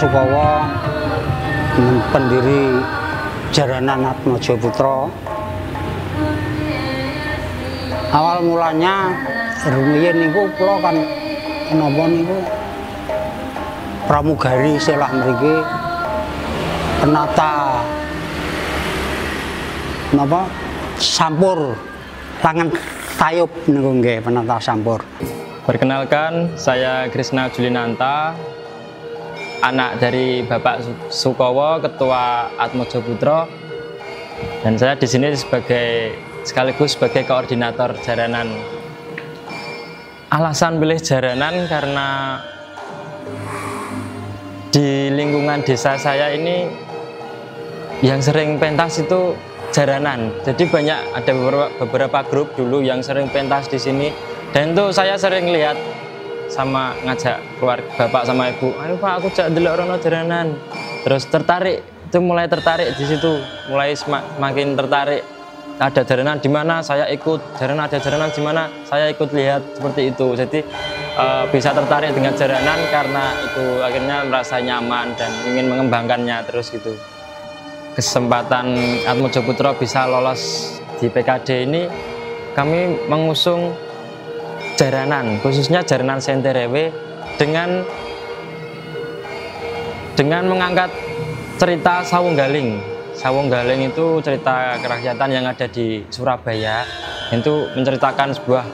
Sukowo, pendiri Jaranan Atmajapura. Awal mulanya rumiyin niku kula kan napa niku pramugari selah mriki penata napa sampur tangan tayub niku nggih penata sampur. Perkenalkan, saya Krisna Julinanta, anak dari Bapak Sukowo, Ketua Atmajapura, dan saya di sini sekaligus sebagai koordinator jaranan. Alasan pilih jaranan karena di lingkungan desa saya ini yang sering pentas itu jaranan. Jadi ada beberapa grup dulu yang sering pentas di sini, dan itu saya sering lihat sama ngajak keluarga bapak sama ibu, ayo pak aku jak delok rono jaranan, terus tertarik, itu mulai tertarik di situ, mulai semakin tertarik. Ada jaranan di mana saya ikut, ada jaranan di mana saya ikut lihat, seperti itu. Jadi bisa tertarik dengan jaranan karena itu akhirnya merasa nyaman dan ingin mengembangkannya terus gitu. Kesempatan Atmajapura bisa lolos di PKD ini, kami mengusung jaranan, khususnya jaranan Senterewe, dengan mengangkat cerita Sawunggaling. Sawunggaling itu cerita kerakyatan yang ada di Surabaya. Itu menceritakan sebuah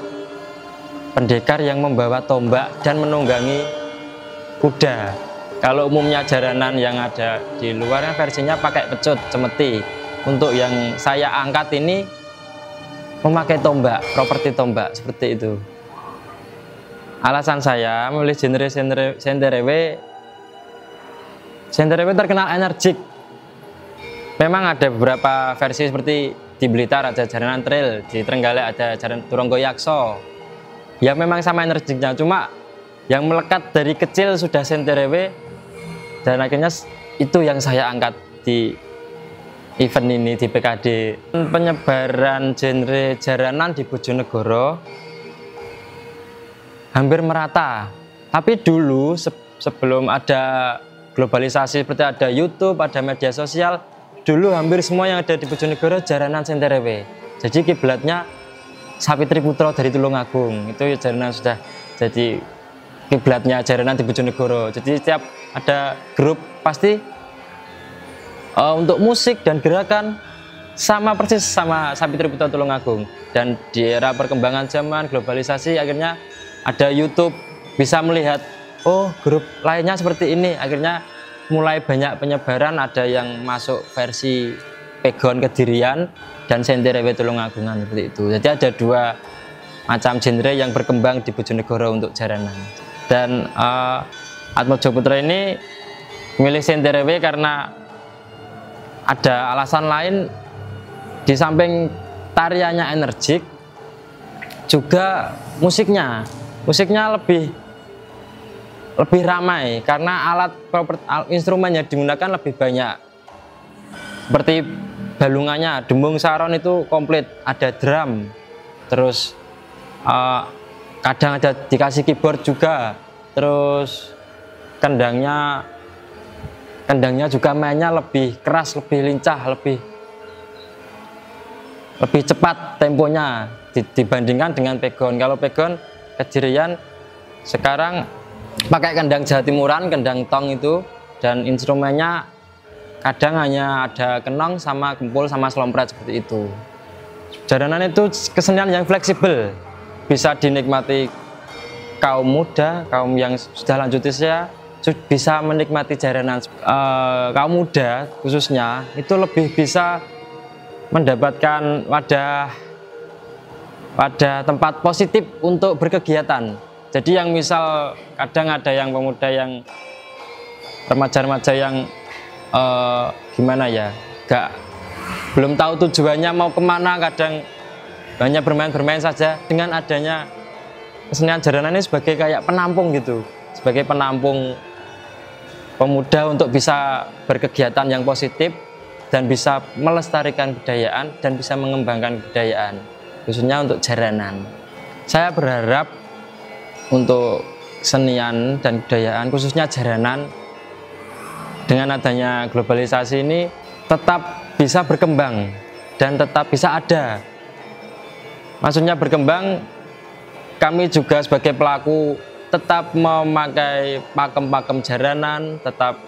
pendekar yang membawa tombak dan menunggangi kuda. Kalau umumnya jaranan yang ada di luar versinya pakai pecut, cemeti. Untuk yang saya angkat ini memakai tombak, properti tombak, seperti itu. Alasan saya memilih genre Senterewe terkenal energik. Memang ada beberapa versi, seperti di Blitar ada jaranan trail, di Trenggalek ada jaranan Turonggo Yakso. Ya memang sama energiknya, cuma yang melekat dari kecil sudah Senterewe, dan akhirnya itu yang saya angkat di event ini, di PKD. Penyebaran genre jaranan di Bojonegoro hampir merata, tapi dulu sebelum ada globalisasi seperti ada YouTube, ada media sosial, dulu hampir semua yang ada di Bojonegoro jaranan Senterewe. Jadi kiblatnya Sapitri Putra dari Tulungagung, itu jaranan sudah jadi kiblatnya jaranan di Bojonegoro. Jadi setiap ada grup pasti untuk musik dan gerakan sama persis sama Sapitri Putra Tulungagung. Dan di era perkembangan zaman globalisasi akhirnya ada YouTube, bisa melihat, oh grup lainnya seperti ini. Akhirnya mulai banyak penyebaran, ada yang masuk versi Pegon Kedirian dan Senterewe Tulungagungan, seperti itu. Jadi ada dua macam genre yang berkembang di Bojonegoro untuk jaranan. Dan Atmajapura ini memilih Senterewe karena ada alasan lain. Di samping tariannya energik, juga musiknya lebih ramai karena instrumen yang digunakan lebih banyak. Seperti balungannya, dembung saron itu komplit, ada drum, terus kadang ada dikasih keyboard juga, terus kendangnya juga mainnya lebih keras, lebih lincah, lebih cepat temponya dibandingkan dengan Pegon. Kalau Pegon Kedirian sekarang pakai kendang Jawa Timuran, kendang tong itu, dan instrumennya kadang hanya ada kenong sama gempul sama slompret, seperti itu. Jaranan itu kesenian yang fleksibel, bisa dinikmati kaum muda, kaum yang sudah lanjut usia bisa menikmati jaranan. Kaum muda khususnya itu lebih bisa mendapatkan wadah tempat positif untuk berkegiatan. Jadi yang misal kadang ada yang pemuda yang remaja-remaja yang gimana ya, belum tahu tujuannya mau kemana, kadang hanya bermain-bermain saja. Dengan adanya kesenian jaranan ini sebagai kayak penampung gitu, sebagai penampung pemuda untuk bisa berkegiatan yang positif dan bisa melestarikan kebudayaan dan bisa mengembangkan kebudayaan, khususnya untuk jaranan. Saya berharap untuk kesenian dan kebudayaan, khususnya jaranan, dengan adanya globalisasi ini tetap bisa berkembang dan tetap bisa ada. Maksudnya berkembang, kami juga sebagai pelaku tetap memakai pakem-pakem jaranan, tetap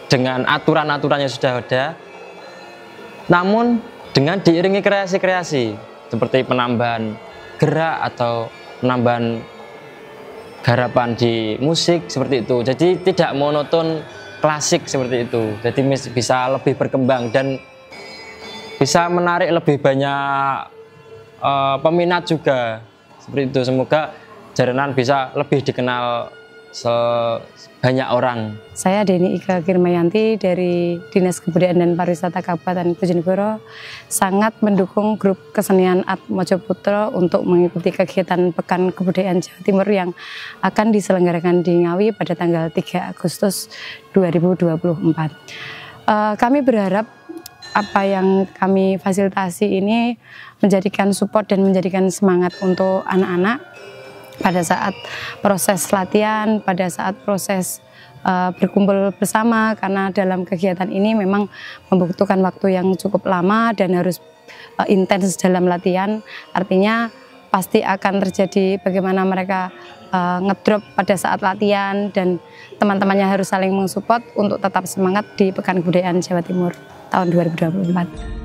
dengan aturan-aturan yang sudah ada, namun dengan diiringi kreasi-kreasi seperti penambahan gerak atau penambahan garapan di musik seperti itu. Jadi tidak monoton klasik seperti itu. Jadi bisa lebih berkembang dan bisa menarik lebih banyak peminat juga seperti itu. Semoga jaranan bisa lebih dikenal sebanyak orang. Saya Deni Ika Kirmayanti dari Dinas Kebudayaan dan Pariwisata Kabupaten Bojonegoro sangat mendukung grup kesenian Art Mojoputro untuk mengikuti kegiatan Pekan Kebudayaan Jawa Timur yang akan diselenggarakan di Ngawi pada tanggal 3 Agustus 2024. Kami berharap apa yang kami fasilitasi ini menjadikan support dan menjadikan semangat untuk anak-anak pada saat proses latihan, pada saat proses berkumpul bersama, karena dalam kegiatan ini memang membutuhkan waktu yang cukup lama dan harus intens dalam latihan. Artinya pasti akan terjadi bagaimana mereka ngedrop pada saat latihan dan teman-temannya harus saling mensupport untuk tetap semangat di Pekan Kebudayaan Jawa Timur tahun 2024.